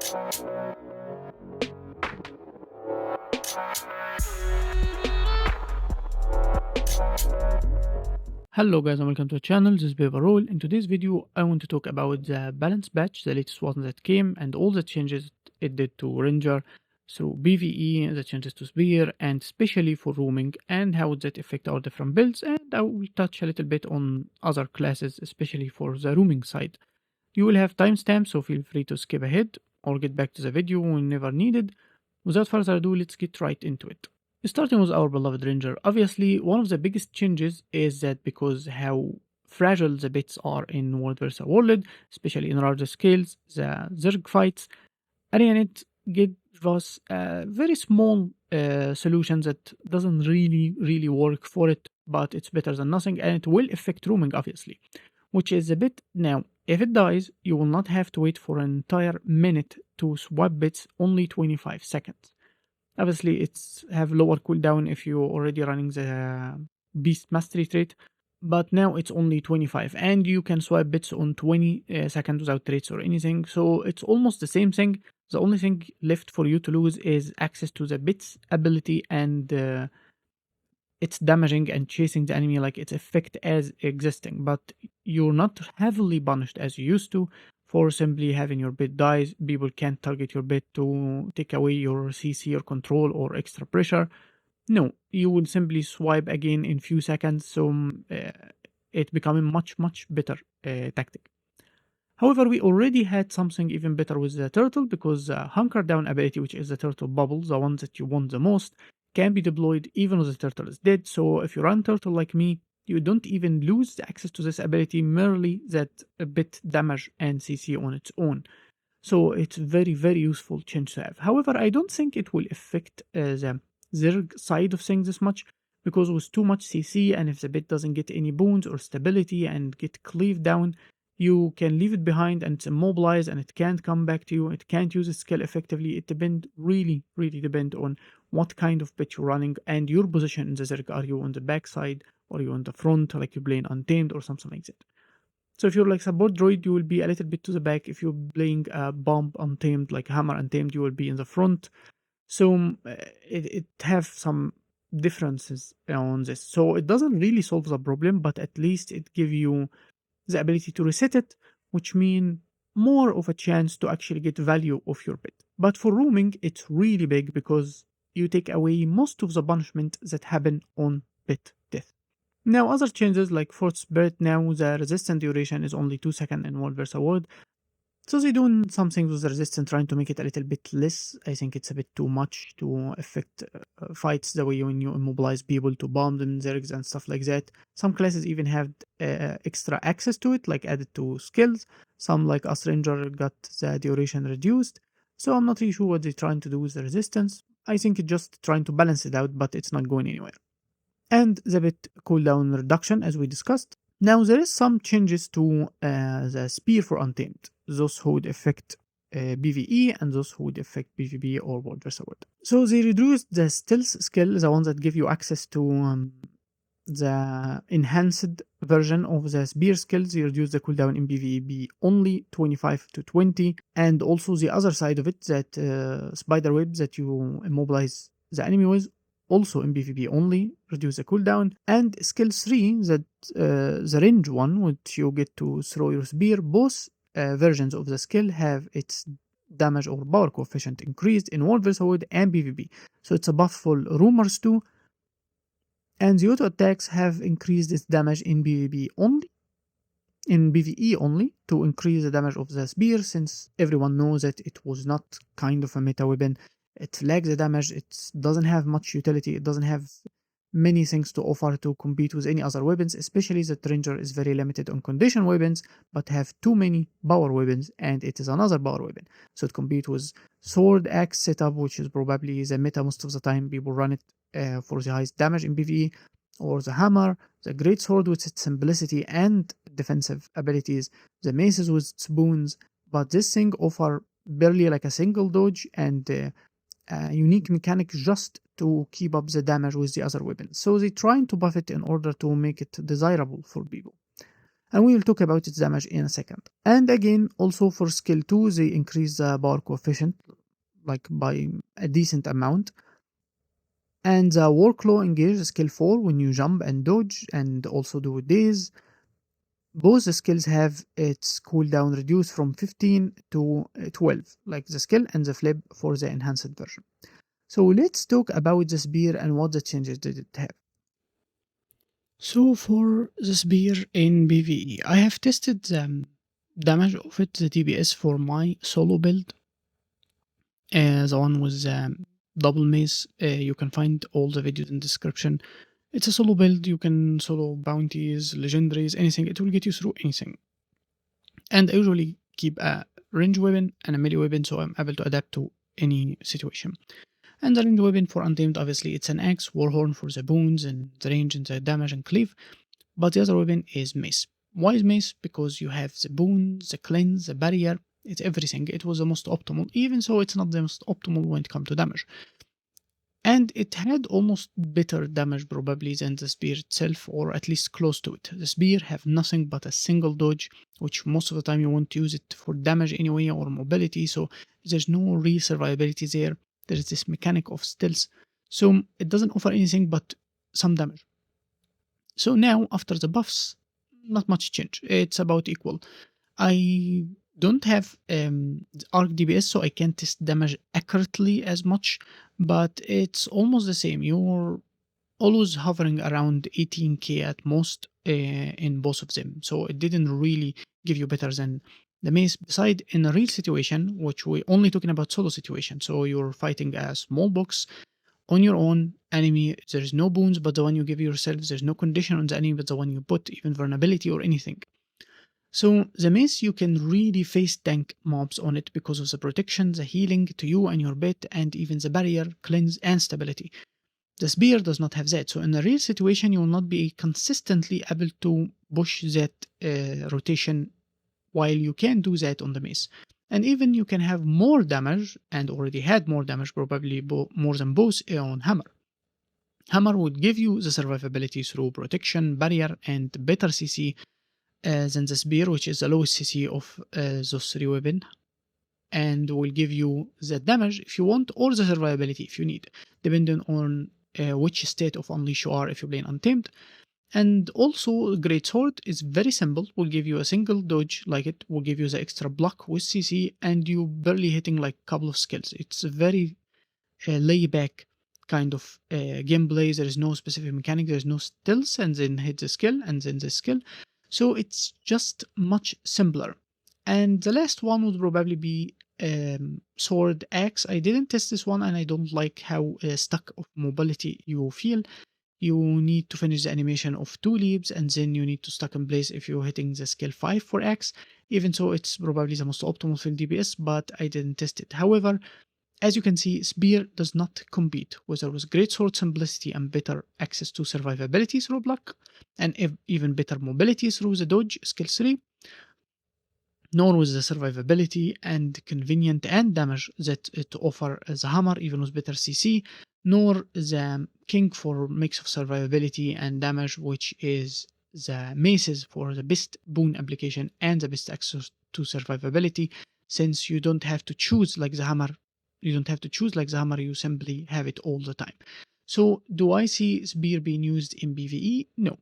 Hello guys and welcome to the channel. This is WvW. In today's video I want to talk about the balance patch, the latest one that came, and all the changes it did to Ranger through PvE, the changes to Spear, and especially for roaming, and how would that affect our different builds, and I will touch a little bit on other classes, especially for the roaming side. You will have timestamps, so feel free to skip ahead or get back to the video whenever needed. Without further ado, let's get right into it. Starting with our beloved Ranger, obviously one of the biggest changes is that because how fragile the bits are in World vs. World, especially in larger scales, the Zerg fights, ArenaNet gives us a very small solution that doesn't really work for it, but it's better than nothing, and it will affect roaming obviously, which is a bit. Now if it dies, you will not have to wait for an entire minute to swap bits, only 25 seconds. Obviously, it's have lower cooldown if you're already running the Beast Mastery trait, but now it's only 25, and you can swipe bits on 20 seconds without traits or anything, so it's almost the same thing. The only thing left for you to lose is access to the bits ability, and it's damaging and chasing the enemy like its effect as existing, but you're not heavily punished as you used to for simply having your bit dies. People can't target your bit to take away your CC or control or extra pressure. No, you will simply swipe again in few seconds, so it becoming much better tactic. However, we already had something even better with the turtle, because the hunker down ability, which is the turtle bubble, the one that you want the most, can be deployed even though the turtle is dead. So if you run turtle like me, you don't even lose the access to this ability, merely that a bit damage and CC on its own. So it's very useful change to have. However, I don't think it will affect the Zerg side of things this much, because with too much CC, and if the bit doesn't get any boons or stability and get cleaved down, you can leave it behind and it's immobilized and it can't come back to you. It can't use its skill effectively. It really depend on what kind of bit you're running and your position in the Zerg. Are you on the back side, or are you on the front, like you're playing untamed or something like that? So if you're like support droid, you will be a little bit to the back. If you're playing a bomb untamed, like hammer untamed, you will be in the front. So it have some differences on this. So it doesn't really solve the problem, but at least it give you the ability to reset it, which mean more of a chance to actually get value of your bit. But for roaming, it's really big, because you take away most of the punishment that happen on bit death. Now other changes like Fourth Spirit, now the resistance duration is only 2 seconds in World vs. World. So they're doing some things with the resistance, trying to make it a little bit less. I think it's a bit too much to affect fights the way when you immobilize people to bomb them, zergs and stuff like that. Some classes even have extra access to it, like added to skills. Some, like us Ranger, got the duration reduced. So I'm not really sure what they're trying to do with the resistance. I think it's just trying to balance it out, but it's not going anywhere. And the bit cooldown reduction, as we discussed. Now there is some changes to the Spear for Untamed, those who would affect PvE and those who would affect PvP or World vs. World. So they reduced the stealth skill, the ones that give you access to the enhanced version of the Spear skills. They reduce the cooldown in PvP only 25 to 20, and also the other side of it, that spider web that you immobilize the enemy with, also in PvP only, reduce the cooldown. And skill 3, that the range one, which you get to throw your spear, both versions of the skill have its damage or power coefficient increased in World vs. World and PvP. So it's a buff for rumors too. And the auto attacks have increased its damage in PvP only, in PvE only, to increase the damage of the spear, since everyone knows that it was not kind of a meta weapon. It lacks the damage, it doesn't have much utility, it doesn't have many things to offer to compete with any other weapons, especially that Ranger is very limited on condition weapons, but have too many power weapons, and it is another power weapon. So it competes with sword axe setup, which is probably the meta most of the time. People run it for the highest damage in PvE, or the hammer, the great sword with its simplicity and defensive abilities, the maces with its boons, but this thing offer barely like a single dodge and a unique mechanic just to keep up the damage with the other weapons. So they're trying to buff it in order to make it desirable for people. and we will talk about its damage in a second. And again, also for skill 2, they increase the power coefficient like by a decent amount. And the workflow engage skill 4 when you jump and dodge and also do daze. Both skills have its cooldown reduced from 15 to 12, like the skill and the flip for the enhanced version. So let's talk about the spear and what the changes did it have. So for the spear in PvE, I have tested the damage of it, the DPS for my solo build. The one with double mace. You can find all the videos in the description. It's a solo build. You can solo bounties, legendaries, anything. It will get you through anything. And I usually keep a range weapon and a melee weapon, so I'm able to adapt to any situation. And the range weapon for untamed, obviously, it's an axe, warhorn for the boons and the range and the damage and cleave. But the other weapon is mace. Why is mace? Because you have the boon, the cleanse, the barrier. It's everything. It was the most optimal, even so it's not the most optimal when it comes to damage. And it had almost better damage probably than the spear itself, or at least close to it. The spear have nothing but a single dodge, which most of the time you won't use it for damage anyway or mobility, so there's no real survivability there. There is this mechanic of stealth, so it doesn't offer anything but some damage. So now, after the buffs, not much change. It's about equal. I don't have arc DPS, so I can't test damage accurately as much, but it's almost the same. You're always hovering around 18k at most in both of them, so it didn't really give you better than the mace. Beside, in a real situation, which we're only talking about solo situation, so you're fighting a small box on your own enemy, there's no boons but the one you give yourself, there's no condition on the enemy but the one you put, even vulnerability or anything. So the mace, you can really face tank mobs on it because of the protection, the healing to you and your bit, and even the barrier, cleanse, and stability. The spear does not have that, so in a real situation you will not be consistently able to push that rotation while you can do that on the mace. And even you can have more damage, and already had more damage, probably more than both on hammer. Hammer would give you the survivability through protection, barrier, and better CC than the spear, which is the lowest CC of those three weapons, and will give you the damage if you want, or the survivability if you need, depending on which state of unleash you are if you're playing untamed. And also, Great Sword is very simple, will give you a single dodge, like it will give you the extra block with CC, and you barely hitting like a couple of skills. It's a very layback kind of gameplay. There is no specific mechanic, there is no stealth, and then hit the skill, and then the skill. So it's just much simpler. And the last one would probably be Sword Axe. I didn't test this one, and I don't like how stuck of mobility you feel. You need to finish the animation of 2 leaps, and then you need to stuck in place if you're hitting the skill 5 for Axe. Even so, it's probably the most optimal for DPS, but I didn't test it. However, as you can see, Spear does not compete, whether with great sword simplicity and better access to survivability through block, and even better mobility through the dodge skill 3, nor with the survivability and convenient and damage that it offer as a hammer, even with better CC, nor the king for mix of survivability and damage, which is the maces for the best boon application and the best access to survivability, since you don't have to choose like the hammer. You don't have to choose like the hammer, you simply have it all the time. So do I see spear being used in PvE? No.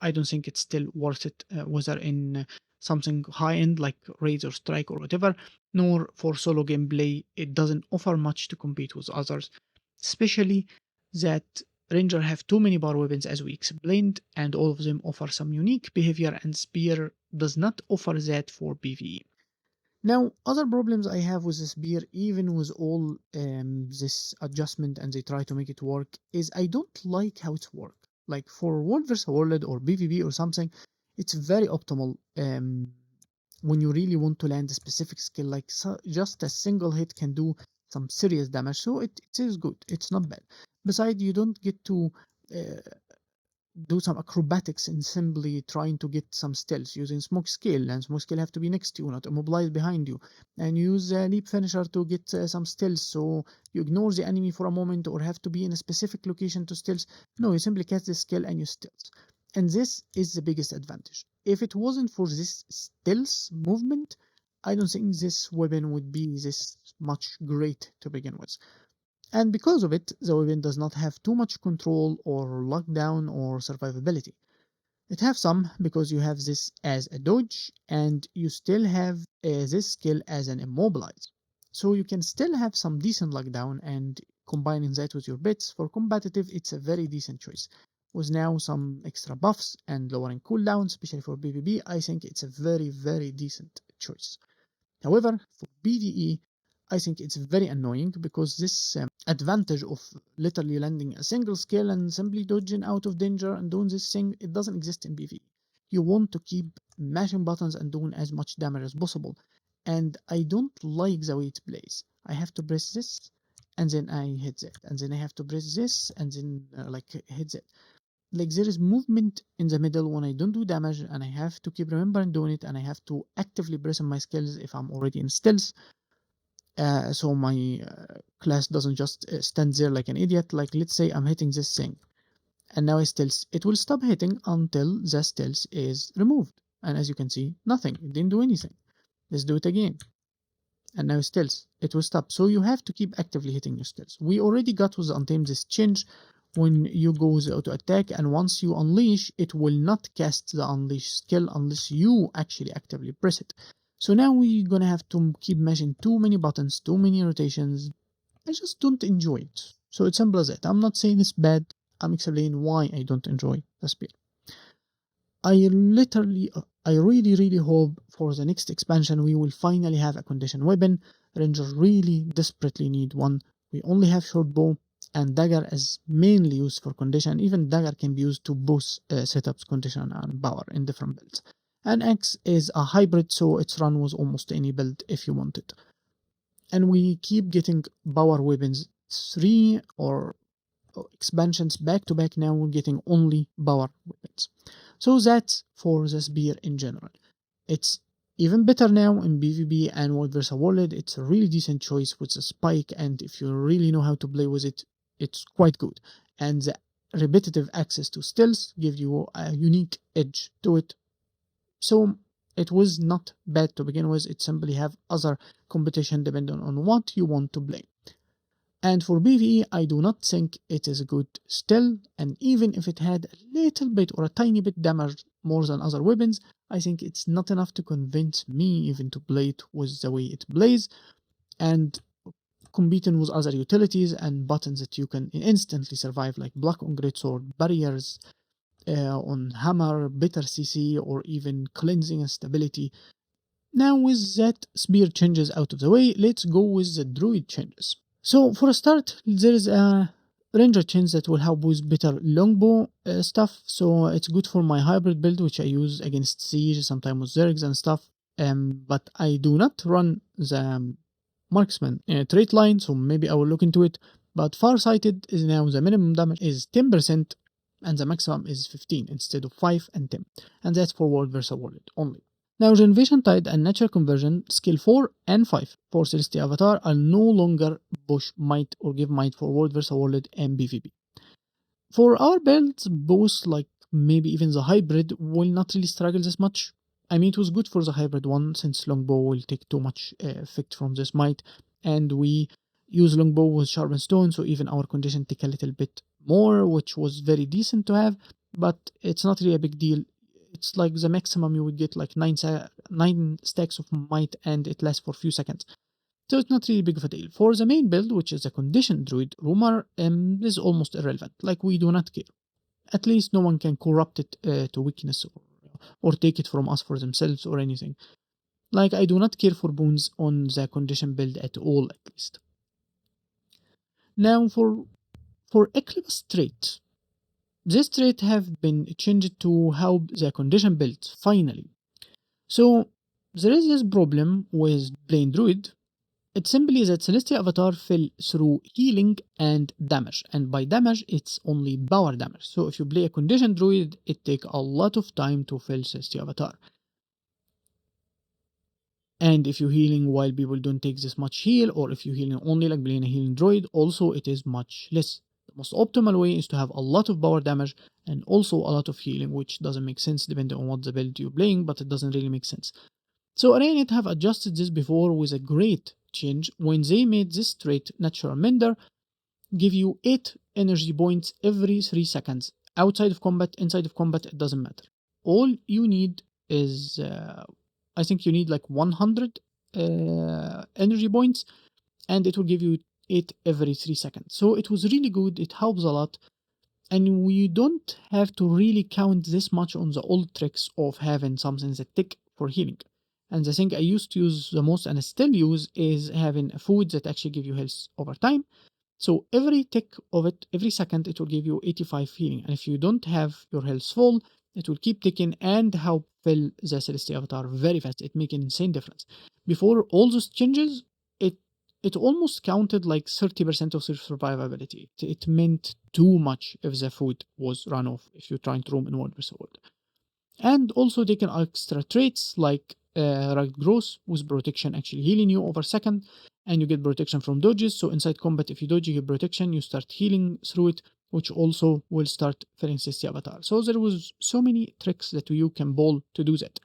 I don't think it's still worth it, whether in something high-end like raids or strike or whatever, nor for solo gameplay. It doesn't offer much to compete with others, especially that ranger have too many bar weapons as we explained, and all of them offer some unique behavior, and spear does not offer that for PvE. Now, other problems I have with the spear, even with all this adjustment and they try to make it work, is I don't like how it's work. Like for World vs. World or PvP or something, it's very optimal when you really want to land a specific skill, like just a single hit can do some serious damage, so it is good, it's not bad. Besides, you don't get to do some acrobatics in simply trying to get some stealth using smoke skill, and smoke skill have to be next to you, not immobilized behind you, and use a leap finisher to get some stealth, so you ignore the enemy for a moment or have to be in a specific location to stealth. No, you simply cast the skill and you stealth, and this is the biggest advantage. if it wasn't for this stealth movement, I don't think this weapon would be this much great to begin with. And because of it, the weapon does not have too much control or lockdown or survivability. It have some because you have this as a dodge and you still have this skill as an immobilize. So you can still have some decent lockdown, and combining that with your bits for competitive, it's a very decent choice. With now some extra buffs and lowering cooldown, especially for PvP, I think it's a very decent choice. However, for PvE, I think it's very annoying because this advantage of literally landing a single skill and simply dodging out of danger and doing this thing, it doesn't exist in PvE. You want to keep mashing buttons and doing as much damage as possible. And I don't like the way it plays. I have to press this and then I hit that, and then I have to press this and then hit that. Like there is movement in the middle when I don't do damage, and I have to keep remembering doing it, and I have to actively press on my skills if I'm already in stealth. So my class doesn't just stand there like an idiot. Like let's say I'm hitting this thing and now it will stop hitting until the stealth is removed. And as you can see, nothing, it didn't do anything. Let's do it again. And now stealth, it will stop. So you have to keep actively hitting your stealth. We already got with the untamed this change when you go with auto attack, and once you unleash, it will not cast the unleash skill unless you actually actively press it. So now we're gonna have to keep mashing too many buttons, too many rotations. I just don't enjoy it. So it's simple as that. I'm not saying it's bad, I'm explaining why I don't enjoy the spear. I really hope for the next expansion we will finally have a condition weapon. Rangers really desperately need one. We only have short bow, and dagger is mainly used for condition. Even dagger can be used to boost setups, condition, and power in different builds. And axe is a hybrid, so it's run with almost any build if you want it. And we keep getting power weapons 3 or expansions back to back. Now we're getting only power weapons. So that's for the spear in general. It's even better now in PvP and WvW. It's a really decent choice with the spike, and if you really know how to play with it, it's quite good. And the repetitive access to stealth gives you a unique edge to it. So it was not bad to begin with. It simply have other competition depending on what you want to play. And for PvE, I do not think it is good still, and even if it had a little bit or a tiny bit damage more than other weapons, I think it's not enough to convince me even to play it with the way it plays, and competing with other utilities and buttons that you can instantly survive, like block on greatsword, barriers on hammer, better CC, or even cleansing and stability. Now with that spear changes out of the way, let's go with the druid changes. So for a start, there is a ranger change that will help with better longbow stuff. So it's good for my hybrid build, which I use against siege, sometimes with zergs and stuff. But I do not run the marksman trait line, so maybe I will look into it. But farsighted is now the minimum damage is 10% and the maximum is 15 instead of 5 and 10. And that's for world versus world only. Now, Renovation Tide and Natural Conversion, skill 4 and 5 for Celestial Avatar are no longer push might or give might for World vs. World and PvP. For our builds, both like maybe even the hybrid will not really struggle this much. I mean, it was good for the hybrid one since Longbow will take too much effect from this might, and we use Longbow with Sharpened Stone, so even our condition take a little bit more, which was very decent to have, but it's not really a big deal. It's like the maximum you would get like 9 stacks of might, and it lasts for a few seconds. So it's not really big of a deal. For the main build, which is a conditioned druid, rumor is almost irrelevant. Like we do not care. At least no one can corrupt it to weakness or take it from us for themselves or anything. Like I do not care for boons on the condition build at all, at least. Now for Eclipse trait. This trait have been changed to how the condition builds, finally. So there is this problem with plain druid. It's simply that Celestial Avatar fell through healing and damage, and by damage it's only power damage. So if you play a conditioned druid, it takes a lot of time to fill Celestial Avatar. And if you're healing while people don't take this much heal, or if you're healing only like playing a healing druid, also it is much less. The most optimal way is to have a lot of power damage and also a lot of healing, which doesn't make sense depending on what the build you're playing, but it doesn't really make sense. So ArrayNet have adjusted this before with a great change when they made this trait natural mender give you 8 energy points every 3 seconds. Outside of combat, inside of combat, it doesn't matter. All you need is, I think you need like 100 energy points, and it will give you 8 every 3 seconds. So it was really good, it helps a lot, and we don't have to really count this much on the old tricks of having something that tick for healing. And the thing I used to use the most and I still use is having a food that actually give you health over time. So every tick of it, every second, it will give you 85 healing. And if you don't have your health full, it will keep ticking and help fill the Celestial Avatar very fast. It makes an insane difference. Before all those changes, it almost counted like 30% of your survivability. It meant too much if the food was run off if you're trying to roam in World vs. World. And also taking extra traits like rugged growth with protection actually healing you over second, and you get protection from dodges. So inside combat, if you dodge, you get protection, you start healing through it, which also will start filling Celestial Avatar. So there was so many tricks that you can pull to do that.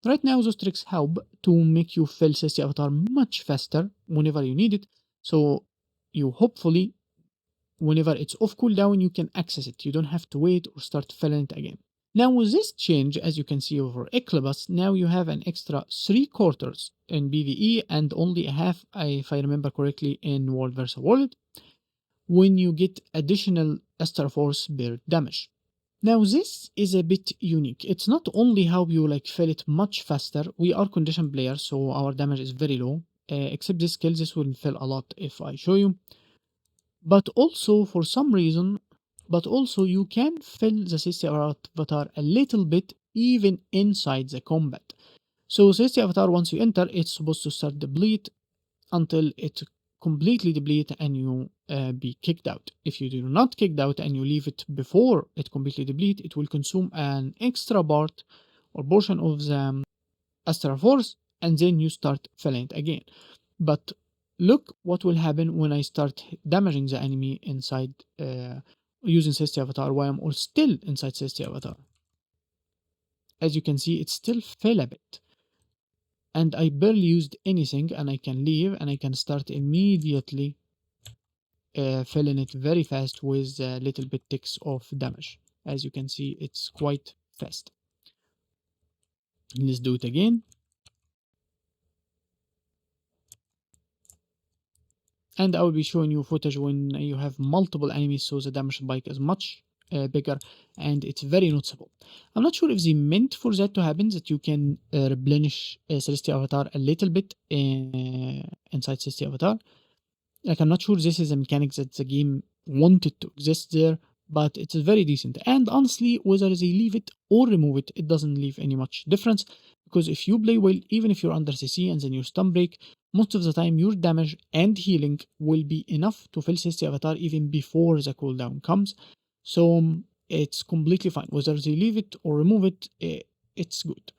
Right now, those tricks help to make you fill Celestial Avatar much faster whenever you need it. So you hopefully, whenever it's off cooldown, you can access it. You don't have to wait or start filling it again. Now with this change, as you can see over Eclipus, now you have an extra 3/4 in PvE and only a half, if I remember correctly, in World vs. World, when you get additional Astra Force bear damage. Now this is a bit unique. It's not only how you like fill it much faster. We are condition players, so our damage is very low. Except this skill, this will fill a lot if I show you. But also for some reason, you can fill the Celestial Avatar a little bit even inside the combat. So Celestial Avatar, once you enter, it's supposed to start deplete until it completely deplete and you be kicked out. If you do not kicked out and you leave it before it completely deplete, it will consume an extra part or portion of the Astral Force, and then you start filling it again. But look what will happen when I start damaging the enemy inside using Celestial Avatar while I'm all still inside Celestial Avatar. As you can see, it still fell a bit. And I barely used anything, and I can leave and I can start immediately filling it very fast with little bit ticks of damage. As you can see, it's quite fast. Let's do it again. And I will be showing you footage when you have multiple enemies, so the damage spike is much bigger and it's very noticeable. I'm not sure if they meant for that to happen, that you can replenish Celestial Avatar a little bit inside Celestial Avatar. Like, I'm not sure this is a mechanic that the game wanted to exist there, but it's very decent. And honestly, whether they leave it or remove it, it doesn't leave any much difference, because if you play well, even if you're under CC and then you stun break, most of the time your damage and healing will be enough to fill Celestial Avatar even before the cooldown comes. So it's completely fine. Whether they leave it or remove it, it's good.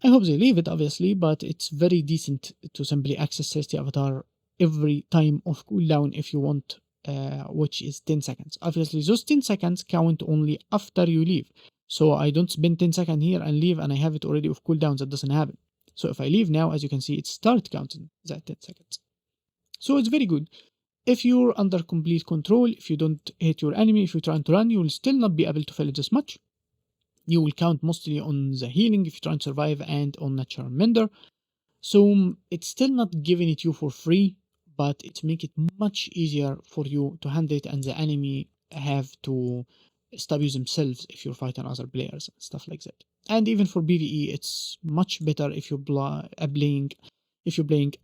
I hope they leave it, obviously, but it's very decent to simply access Celestial Avatar every time of cooldown if you want, which is 10 seconds. Obviously, those 10 seconds count only after you leave. So I don't spend 10 seconds here and leave and I have it already off cooldown. That doesn't happen. So if I leave now, as you can see, it starts counting that 10 seconds. So it's very good. If you're under complete control, if you don't hit your enemy, if you're trying to run, you will still not be able to fill it this much. You will count mostly on the healing if you try to survive and on natural mender. So it's still not giving it you for free, but it makes it much easier for you to handle it, and the enemy have to stabilize themselves if you're fighting other players and stuff like that. And even for PvE, it's much better if you're playing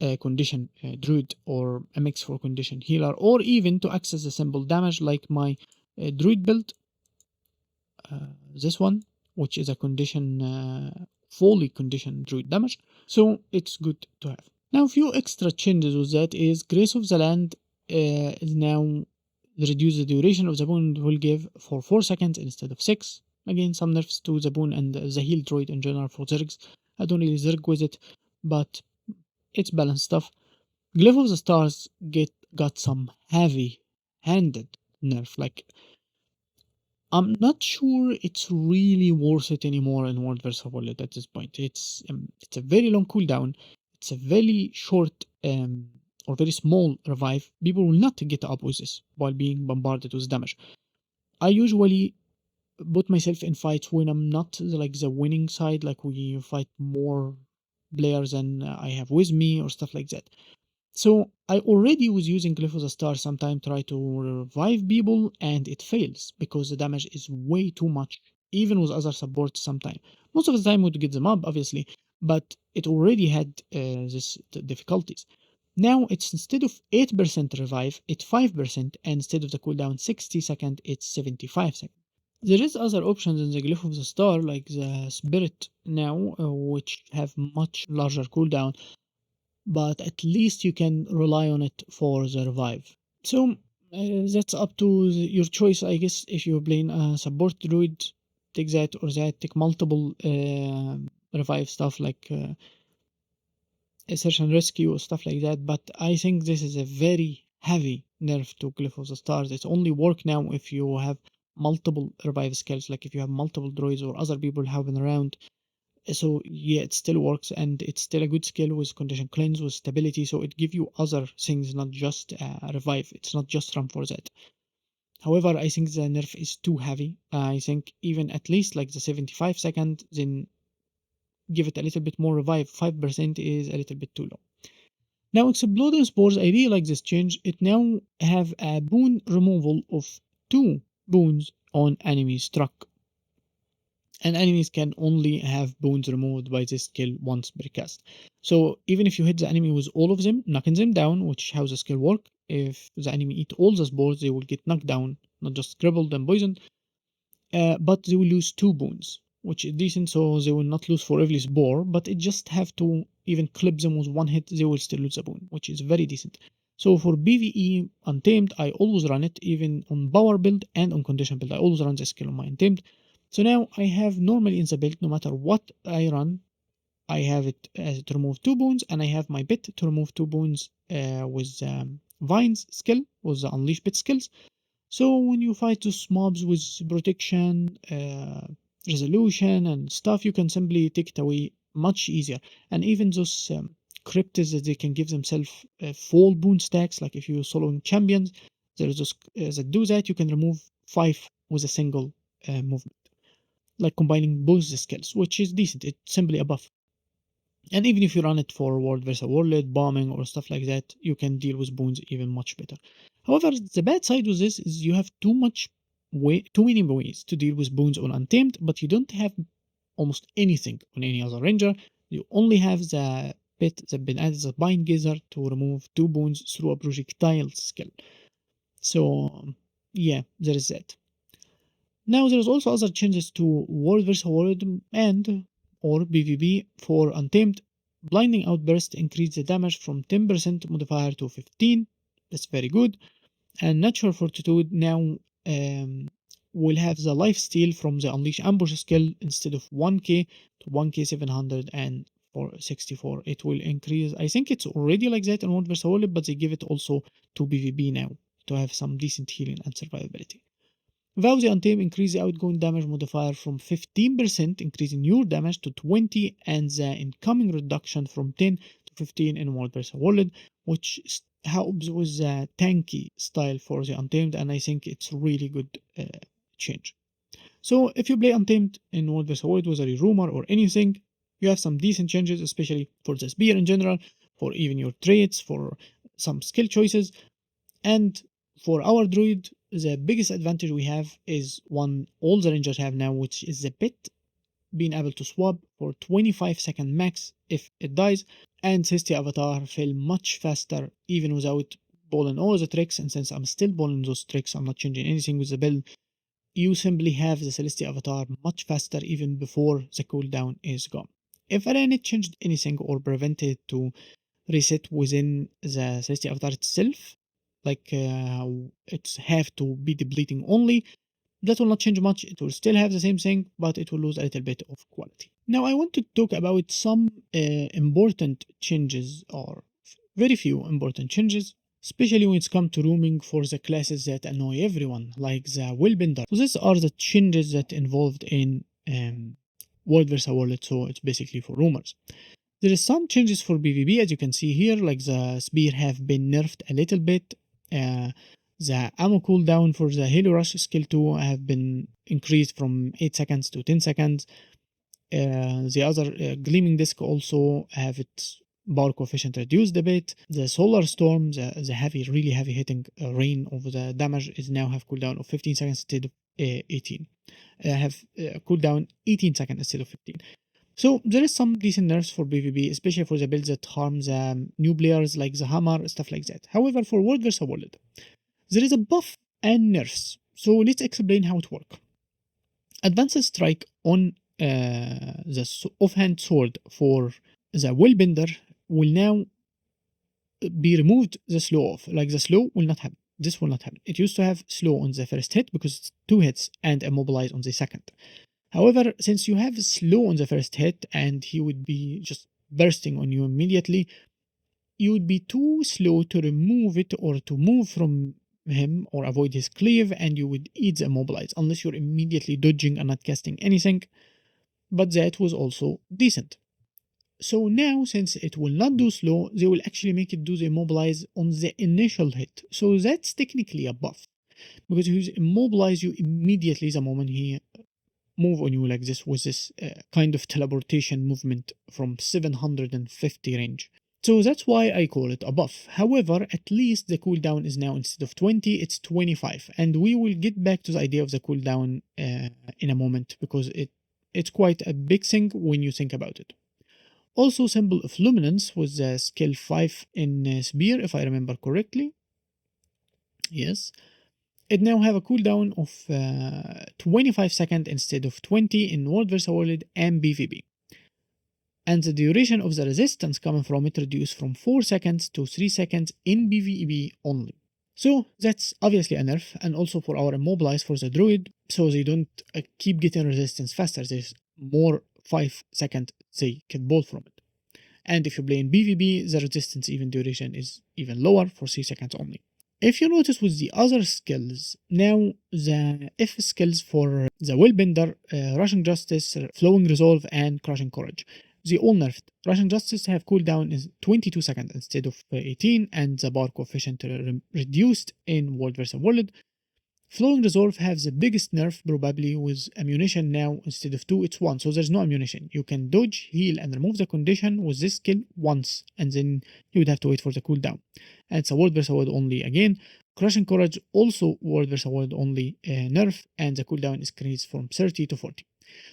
a condition druid or a mix for condition healer, or even to access the simple damage like my druid build, this one, which is a condition fully conditioned druid damage. So it's good to have. Now, a few extra changes with that is Grace of the Land is now reduce the duration of the boon it will give for 4 seconds instead of 6. Again, some nerfs to the boon and the heal droid in general for Zergs. I don't really Zerg with it, but it's balanced stuff. Glyph of the Stars got some heavy-handed nerf. Like, I'm not sure it's really worth it anymore in World vs. World at this point. It's a very long cooldown. It's a very short or very small revive. People will not get up with this while being bombarded with damage. I usually put myself in fights when I'm not like the winning side, like we fight more players than I have with me or stuff like that. So I already was using Glyph of the Star sometime try to revive people and it fails because the damage is way too much, even with other supports sometime. Most of the time would get them up, obviously, but it already had this difficulties. Now it's instead of 8% revive, it's 5%, and instead of the cooldown 60 seconds, it's 75 seconds. There is other options in the Glyph of the Star, like the Spirit now, which have much larger cooldown, but at least you can rely on it for the revive. So that's up to your choice, I guess. If you're playing a support druid, take that or that. Take multiple revive stuff like search and rescue or stuff like that. But I think this is a very heavy nerf to Glyph of the Stars. It's only work now if you have multiple revive skills, like if you have multiple druids or other people helping around. So yeah, it still works and it's still a good skill with condition cleanse, with stability, so it gives you other things, not just revive. It's not just run for that. However, I think the nerf is too heavy. I think even at least like the 75 second, then give it a little bit more revive. 5% is a little bit too low. Now exploding spores, I really like this change. It now have a boon removal of 2 boons on enemies struck, and enemies can only have boons removed by this skill once per cast. So even if you hit the enemy with all of them, knocking them down, which how the skill work, if the enemy eat all the spores, they will get knocked down, not just crippled and poisoned, but they will lose 2 boons, which is decent, so they will not lose for every spore, but it just have to even clip them with one hit, they will still lose a boon, which is very decent. So for PvE Untamed, I always run it, even on power build and on condition build. I always run this skill on my Untamed. So now I have normally in the build, no matter what I run, I have it as to remove 2 boons, and I have my bit to remove 2 boons with Vines skill, with the Unleash bit skills. So when you fight those mobs with protection, resolution, and stuff, you can simply take it away much easier. And even those cryptids that they can give themselves full boon stacks, like if you're soloing champions, there's those that do that, you can remove 5 with a single movement, like combining both the skills, which is decent. It's simply a buff. And even if you run it for world versus world, bombing or stuff like that, you can deal with boons even much better. However, the bad side with this is you have too many ways to deal with boons on Untamed, but you don't have almost anything on any other ranger. You only have the bit that been added, the bind gazer, to remove 2 boons through a projectile skill. So yeah, there is that. Now there's also other changes to World vs. World and or PvP for Untamed. Blinding Outburst increased the damage from 10% modifier to 15. That's very good. And Natural Fortitude now will have the lifesteal from the Unleash Ambush skill. Instead of 1k to 1k 700 and for 64. It will increase. I think it's already like that in World vs. World, but they give it also to PvP now to have some decent healing and survivability. Vow the Untamed increase the outgoing damage modifier from 15%, increasing your damage to 20, and the incoming reduction from 10 to 15 in World vs. World, which helps with the tanky style for the Untamed, and I think it's really good change. So if you play Untamed in World vs. World, whether you rumor or anything, you have some decent changes, especially for the spear in general, for even your traits, for some skill choices, and for our druid, the biggest advantage we have is one all the rangers have now, which is the bit being able to swap for 25-second max if it dies, and Celestia Avatar fell much faster even without balling all the tricks, and since I'm still balling those tricks, I'm not changing anything with the build, you simply have the Celestia Avatar much faster even before the cooldown is gone. If Aranit changed anything or prevented it to reset within the Celestia Avatar itself, like it's have to be depleting only, that will not change much. It will still have the same thing, but it will lose a little bit of quality. Now I want to talk about some important changes, or very few important changes especially when it's come to rooming for the classes that annoy everyone, like the Willbender. So these are the changes that involved in World vs. World, so it's basically for roomers. There is some changes for PvP, as you can see here, like the spear have been nerfed a little bit. The ammo cooldown for the Halo Rush skill 2 have been increased from 8 seconds to 10 seconds. The other Gleaming Disc also have its power coefficient reduced a bit. The Solar Storm, the heavy, really heavy hitting rain of the damage is now have cooldown of 15 seconds instead of 18. Have cooldown 18 seconds instead of 15. So there is some decent nerfs for PvP, especially for the builds that harm the new players like the hammer, stuff like that. However, for World vs. World, there is a buff and nerfs. So let's explain how it works. Advanced Strike on the offhand sword for the Willbender will now be removed the slow off. Like the slow will not happen. This will not happen. It used to have slow on the first hit because it's 2 hits and immobilize on the second. However, since you have slow on the first hit and he would be just bursting on you immediately, you would be too slow to remove it or to move from him or avoid his cleave, and you would eat the immobilize unless you're immediately dodging and not casting anything. But that was also decent. So now, since it will not do slow, they will actually make it do the immobilize on the initial hit. So that's technically a buff, because he will immobilize you immediately the moment he move on you like this with this kind of teleportation movement from 750 range. So that's why I call it a buff. However, at least the cooldown is now, instead of 20, it's 25. And we will get back to the idea of the cooldown in a moment, because it's quite a big thing when you think about it. Also, Symbol of Luminance was the skill 5 in Spear, if I remember correctly. Yes. It now have a cooldown of 25 seconds instead of 20 in World vs. World and PvP. And the duration of the resistance coming from it reduced from 4 seconds to 3 seconds in PvP only. So that's obviously a nerf, and also for our immobilize for the druid, so they don't keep getting resistance faster. There's more 5 seconds they can bolt from it. And if you play in PvP, the resistance even duration is even lower for 3 seconds only. If you notice with the other skills, now the F skills for the Willbender, Rushing Justice, Flowing Resolve, and Crushing Courage, they all nerfed. Rushing Justice have cooldown is 22 seconds instead of 18, and the power coefficient reduced in World vs. World. Flowing Resolve have the biggest nerf probably, with ammunition now instead of 2 it's 1, so there's no ammunition. You can dodge, heal, and remove the condition with this skill once, and then you would have to wait for the cooldown. And it's a World vs. World only again. Crushing Courage also World vs. World only nerf, and the cooldown is increased from 30 to 40.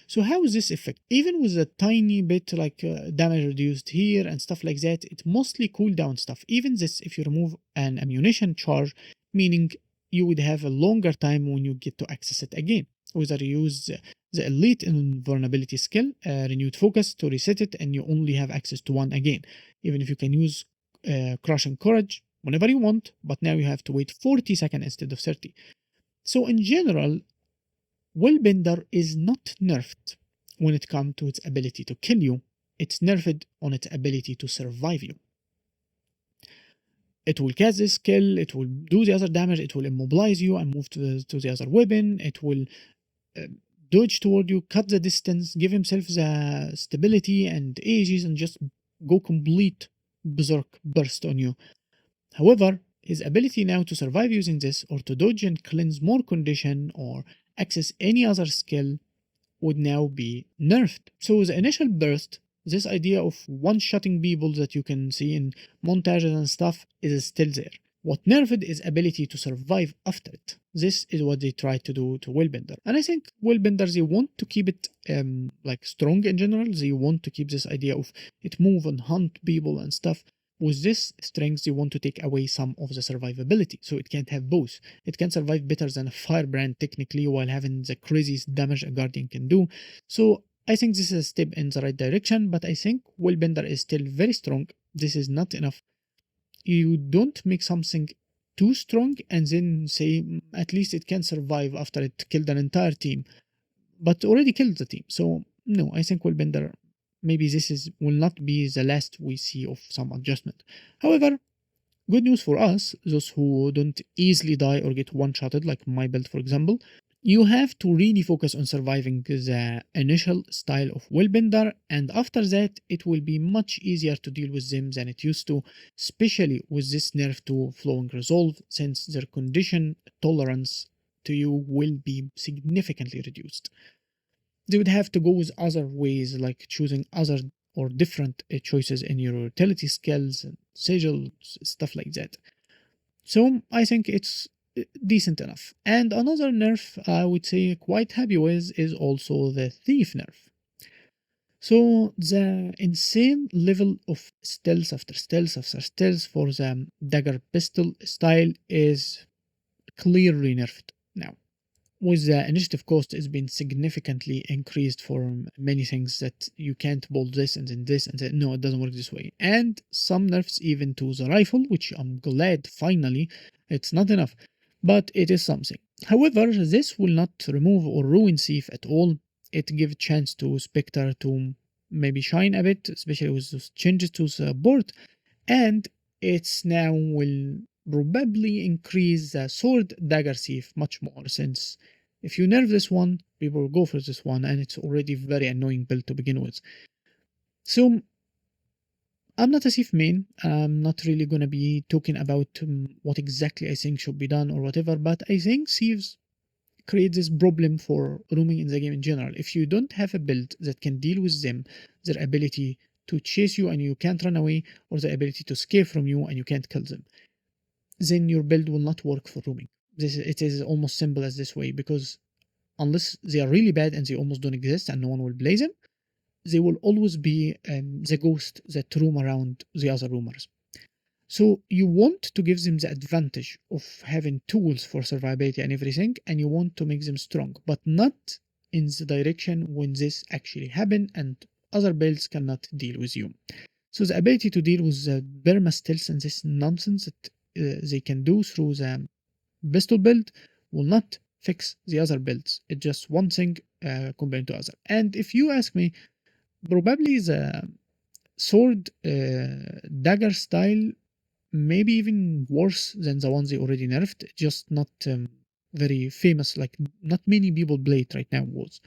So how is this effect? Even with a tiny bit like damage reduced here and stuff like that, it mostly cooldown stuff. Even this, if you remove an ammunition charge, meaning you would have a longer time when you get to access it again. Whether you use the Elite Invulnerability skill, Renewed Focus, to reset it, and you only have access to one again. Even if you can use Crushing Courage whenever you want, but now you have to wait 40 seconds instead of 30. So in general, Willbender is not nerfed when it comes to its ability to kill you. It's nerfed on its ability to survive you. It will cast this skill, it will do the other damage, it will immobilize you and move to the other weapon, it will dodge toward you, cut the distance, give himself the stability and ages, and just go complete berserk burst on you. However, his ability now to survive using this, or to dodge and cleanse more condition, or access any other skill, would now be nerfed. So the initial burst, this idea of one-shotting people that you can see in montages and stuff, is still there. What nerfed is ability to survive after it. This is what they tried to do to Willbender. And I think Willbender, they want to keep it like strong in general. They want to keep this idea of it move and hunt people and stuff. With this strength, they want to take away some of the survivability, so it can't have both. It can survive better than a Firebrand technically, while having the craziest damage a Guardian can do. So I think this is a step in the right direction, but I think Willbender is still very strong. This is not enough. You don't make something too strong and then say at least it can survive after it killed an entire team, but already killed the team. So no, I think Willbender, maybe this will not be the last we see of some adjustment. However, Good news for us, those who don't easily die or get one-shotted, like my build for example, you have to really focus on surviving the initial style of Willbender, and after that it will be much easier to deal with them than it used to, especially with this nerf to Flowing Resolve, since their condition tolerance to you will be significantly reduced. They would have to go with other ways, like choosing other or different choices in your utility skills and sigils, stuff like that. So I think it's decent enough. And another nerf I would say quite happy with is also the thief nerf. So the insane level of stealth after stealth after stealth for the dagger pistol style is clearly nerfed now. With the initiative cost has been significantly increased for many things, that you can't build this and then this and then no, it doesn't work this way. And some nerfs even to the rifle, which I'm glad finally. It's not enough, but it is something. However, this will not remove or ruin Thief at all. It gives chance to Spectre to maybe shine a bit, especially with those changes to the board, and it's now will probably increase the sword dagger thief much more, since if you nerf this one, people will go for this one, and it's already very annoying build to begin with. So I'm not a thief main. I'm not really gonna be talking about what exactly I think should be done or whatever, but I think thieves create this problem for roaming in the game in general. If you don't have a build that can deal with them, their ability to chase you and you can't run away, or the ability to escape from you and you can't kill them, then your build will not work for roaming. It is almost simple as this way, because unless they are really bad and they almost don't exist and no one will play them, they will always be the ghost that roam around the other roamers. So you want to give them the advantage of having tools for survivability and everything, and you want to make them strong, but not in the direction when this actually happen and other builds cannot deal with you. So the ability to deal with the perma stealth and this nonsense that they can do through the pistol build will not fix the other builds. It's just one thing compared to other. And if you ask me, probably the sword dagger style maybe even worse than the ones they already nerfed, just not very famous, like not many people play it right now was.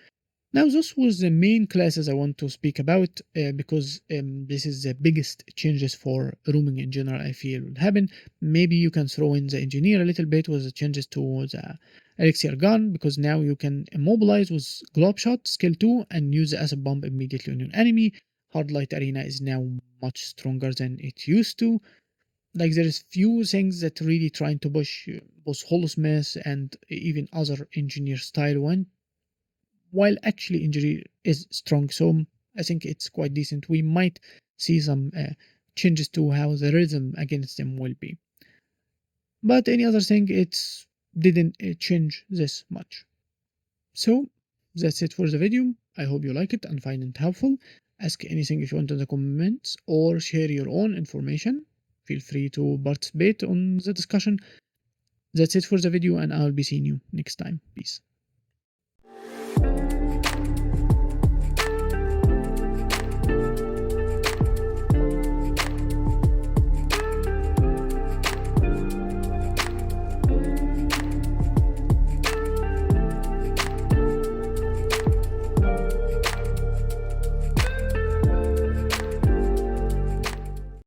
Now this was the main classes I want to speak about because this is the biggest changes for roaming in general I feel would happen. Maybe you can throw in the engineer a little bit with the changes to the elixir gun, because now you can immobilize with globe shot skill 2 and use the acid bomb immediately on your enemy. Hard light arena is now much stronger than it used to. Like there is few things that really trying to push both Holosmith and even other engineer style one, while actually engineer is strong. So I think it's quite decent. We might see some changes to how the rhythm against them will be. But any other thing, it's didn't change this much. So that's it for the video. I hope you like it and find it helpful. Ask anything if you want in the comments or share your own information. Feel free to participate on the discussion. That's it for the video, and I'll be seeing you next time. Peace.